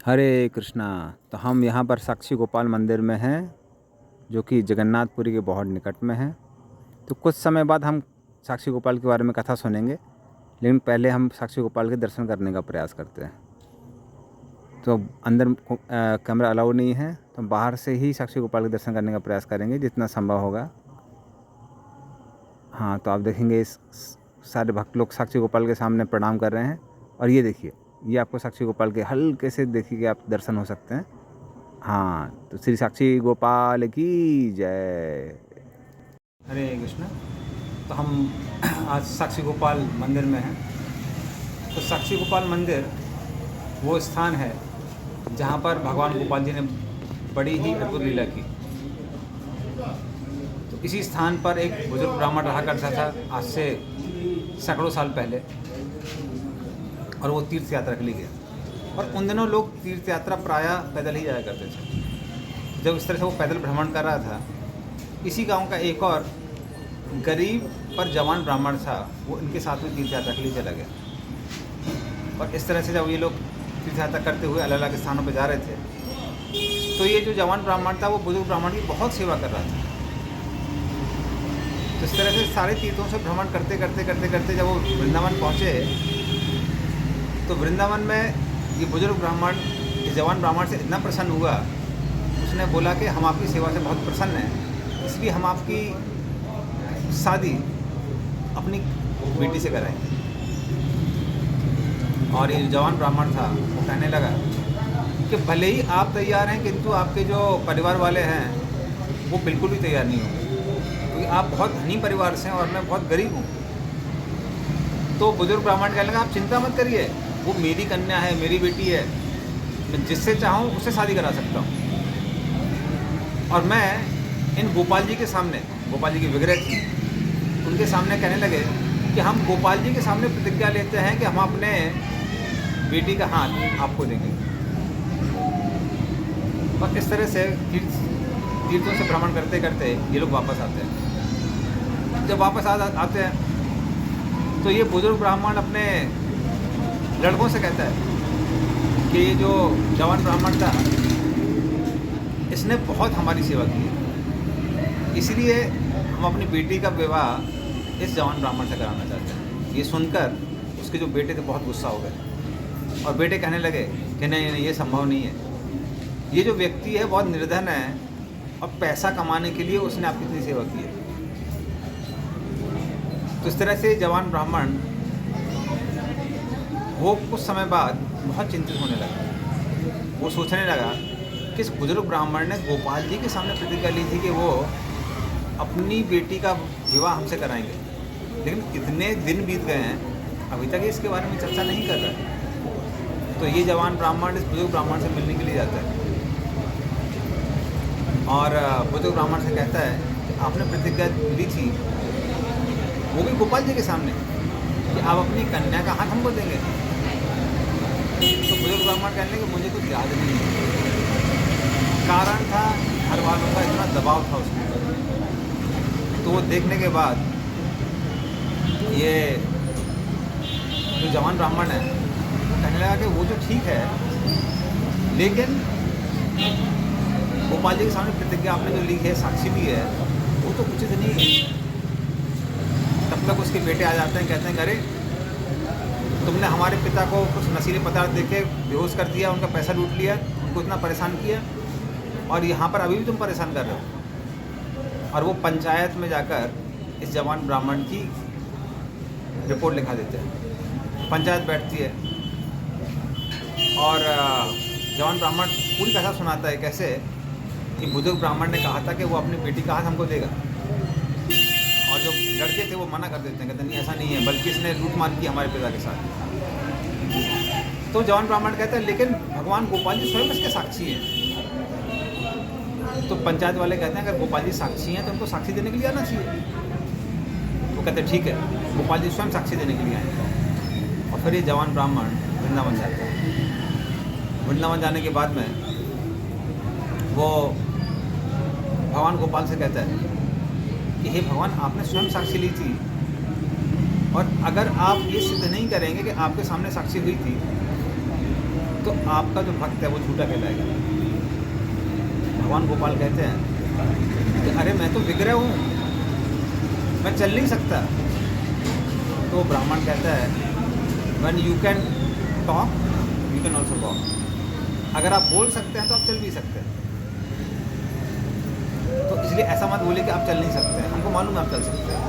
हरे कृष्णा। तो हम यहाँ पर साक्षी गोपाल मंदिर में हैं, जो कि जगन्नाथपुरी के बहुत निकट में है। तो कुछ समय बाद हम साक्षी गोपाल के बारे में कथा सुनेंगे, लेकिन पहले हम साक्षी गोपाल के दर्शन करने का प्रयास करते हैं। तो अंदर कैमरा अलाउ नहीं है, तो बाहर से ही साक्षी गोपाल के दर्शन करने का प्रयास करेंगे जितना संभव होगा। हाँ, तो आप देखेंगे सारे भक्त लोग साक्षी गोपाल के सामने प्रणाम कर रहे हैं। और ये देखिए, ये आपको साक्षी गोपाल के हल्के से देखिए कि आप दर्शन हो सकते हैं। हाँ, तो श्री साक्षी गोपाल की जय। हरे कृष्ण। तो हम आज साक्षी गोपाल मंदिर में हैं। तो साक्षी गोपाल मंदिर वो स्थान है जहाँ पर भगवान गोपाल जी ने बड़ी ही अद्भुत लीला की। तो इसी स्थान पर एक बुजुर्ग ब्राह्मण रहा करता था आज से सैकड़ों साल पहले, और वो तीर्थ यात्रा के लिए गया। और उन दिनों लोग तीर्थ यात्रा प्रायः पैदल ही जाया करते थे। जब इस तरह से वो पैदल भ्रमण कर रहा था, इसी गांव का एक और गरीब पर जवान ब्राह्मण था, वो इनके साथ में तीर्थ यात्रा के लिए चला गया। और इस तरह से जब ये लोग तीर्थ यात्रा करते हुए अलग अलग स्थानों पर जा रहे थे, तो ये जो जवान ब्राह्मण था वो बुजुर्ग ब्राह्मण की बहुत सेवा कर रहा था। तो इस तरह से सारे तीर्थों से भ्रमण करते करते जब वो वृंदावन पहुँचे, तो वृंदावन में ये बुजुर्ग ब्राह्मण इस जवान ब्राह्मण से इतना प्रसन्न हुआ, उसने बोला कि हम आपकी सेवा से बहुत प्रसन्न हैं, इसलिए हम आपकी शादी अपनी बेटी से कराएंगे। और ये जवान ब्राह्मण था वो कहने लगा कि भले ही आप तैयार हैं, किंतु आपके जो परिवार वाले हैं वो बिल्कुल भी तैयार नहीं होंगे, क्योंकि आप बहुत धनी परिवार से हैं और मैं बहुत गरीब हूँ। तो बुजुर्ग ब्राह्मण कहने लगा, आप चिंता मत करिए, वो मेरी कन्या है, मेरी बेटी है, मैं जिससे चाहूँ उससे शादी करा सकता हूँ। और मैं इन गोपाल जी के सामने, गोपाल जी की विग्रह थी, उनके सामने कहने लगे कि हम गोपाल जी के सामने प्रतिज्ञा लेते हैं कि हम अपने बेटी का हाथ आपको देंगे। और इस तरह से तीर्थों से भ्रमण करते करते ये लोग वापस आते हैं। जब वापस आते हैं तो ये बुजुर्ग ब्राह्मण अपने लड़कों से कहता है कि ये जो जवान ब्राह्मण था, इसने बहुत हमारी सेवा की है, इसलिए हम अपनी बेटी का विवाह इस जवान ब्राह्मण से कराना चाहते हैं। ये सुनकर उसके जो बेटे थे बहुत गुस्सा हो गए, और बेटे कहने लगे कि नहीं नहीं, ये संभव नहीं है, ये जो व्यक्ति है बहुत निर्धन है और पैसा कमाने के लिए उसने आपकी इतनी सेवा की है। तो इस तरह से जवान ब्राह्मण वो कुछ समय बाद बहुत चिंतित होने लगा। वो सोचने लगा कि इस बुजुर्ग ब्राह्मण ने गोपाल जी के सामने प्रतिज्ञा ली थी कि वो अपनी बेटी का विवाह हमसे कराएंगे, लेकिन कितने दिन बीत गए हैं, अभी तक इसके बारे में चर्चा नहीं कर रहा है। तो ये जवान ब्राह्मण इस बुजुर्ग ब्राह्मण से मिलने के लिए जाता है, और बुजुर्ग ब्राह्मण से कहता है कि आपने प्रतिज्ञा ली थी, वो भी गोपाल जी के सामने, कि आप अपनी कन्या का हाथ हमको देंगे। तो बुजुर्ग ब्राह्मण कहने लगे, मुझे कुछ याद नहीं है। कारण था घर वालों का इतना दबाव था उसके ऊपर। तो वो देखने के बाद ये जो जवान ब्राह्मण है कहने लगा कि वो जो ठीक है, लेकिन गोपाल जी के सामने प्रतिज्ञा आपने जो ली है, साक्षी भी है, वो तो उचित नहीं है। तब तक उसके बेटे आ जाते हैं, कहते हैं, अरे तुमने हमारे पिता को कुछ नशीले पदार्थ देके बेहोश कर दिया, उनका पैसा लूट लिया, उनको इतना परेशान किया, और यहाँ पर अभी भी तुम परेशान कर रहे हो। और वो पंचायत में जाकर इस जवान ब्राह्मण की रिपोर्ट लिखा देते हैं। पंचायत बैठती है और जवान ब्राह्मण पूरी कथा सुनाता है, कैसे कि बुजुर्ग ब्राह्मण ने कहा था कि वो अपनी बेटी का हाथ हमको देगा, और जो लड़के थे वो मना कर देते हैं, कहते नहीं ऐसा नहीं है, बल्कि इसने लूटमार की हमारे पिता के साथ। तो जवान ब्राह्मण कहता है, लेकिन भगवान गोपाल जी स्वयं इसके साक्षी हैं। तो पंचायत वाले कहते हैं, अगर गोपाल जी साक्षी हैं तो उनको साक्षी देने के लिए आना चाहिए। वो कहते हैं ठीक है, गोपाल जी स्वयं साक्षी देने के लिए आए। और फिर ये जवान ब्राह्मण वृंदावन जाता है। वृंदावन जाने के बाद में वो भगवान गोपाल से कहता है कि हे भगवान, आपने स्वयं साक्षी ली थी, और अगर आप ये सिद्ध नहीं करेंगे कि आपके सामने साक्षी हुई थी, तो आपका जो भक्त है वो झूठा कहलाएगा। भगवान गोपाल कहते हैं कि अरे मैं तो विग्रह हूँ, मैं चल नहीं सकता। तो ब्राह्मण कहता है when you can talk you can also walk। अगर आप बोल सकते हैं तो आप चल भी सकते हैं। तो इसलिए ऐसा मत बोलिए कि आप चल नहीं सकते हैं, हमको मालूम है आप चल सकते हैं।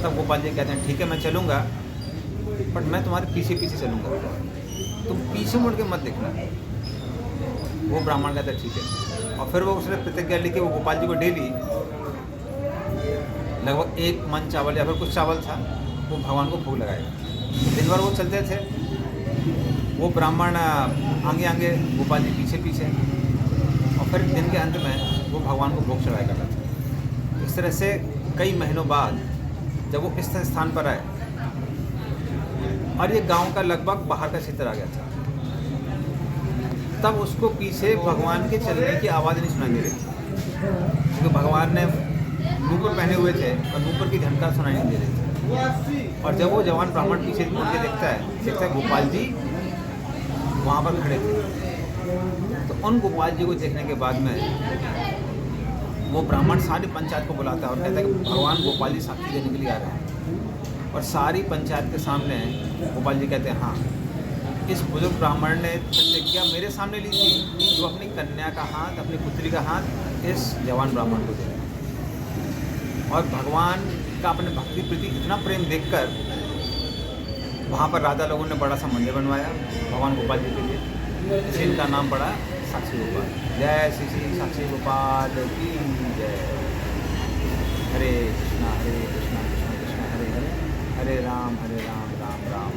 तब गोपाल जी कहते हैं ठीक है मैं चलूँगा, बट मैं तुम्हारे पीछे पीछे चलूँगा, तुम पीछे मुड़ के मत देखना। वो ब्राह्मण कहता है ठीक है। और फिर वो उसने प्रतिज्ञा ली कि वो गोपाल जी को डेली लगभग 1 मन चावल या फिर कुछ चावल था वो भगवान को भोग लगाएगा। दिन भर वो चलते थे, वो ब्राह्मण आगे आगे, गोपाल जी पीछे पीछे, और फिर दिन के अंत में वो भगवान को भोग चढ़ाया करता था। इस तरह से कई महीनों बाद जब वो इस स्थान पर आए, और ये गांव का लगभग बाहर का क्षेत्र आ गया था, तब उसको पीछे भगवान के चलने की आवाज़ नहीं सुनाई दे रही थी, क्योंकि भगवान ने नूपुर पहने हुए थे और नूपुर की झनकार सुनाई नहीं दे रही थी। और जब वो जवान ब्राह्मण पीछे मुड़ के देखता है गोपाल जी वहाँ पर खड़े थे। तो उन गोपाल जी को देखने के बाद में वो ब्राह्मण सारी पंचायत को बुलाता है और कहता है कि भगवान गोपाल जी साक्षी देने के लिए आ रहे हैं। और सारी पंचायत के सामने गोपाल जी कहते हैं हाँ, इस बुजुर्ग ब्राह्मण ने प्रतिज्ञा मेरे सामने ली थी जो अपनी कन्या का हाथ, अपनी पुत्री का हाथ इस जवान ब्राह्मण को दे। और भगवान का अपने भक्ति प्रति इतना प्रेम देखकर वहाँ पर राजा लोगों ने बड़ा सा मंदिर बनवाया भगवान गोपाल जी के लिए, इसलिए इनका नाम पड़ा साक्षी गोपाल। जय श्री श्री साक्षी गोपाल की जय। हरे कृष्णा कृष्णा कृष्णा हरे हरे, हरे राम राम राम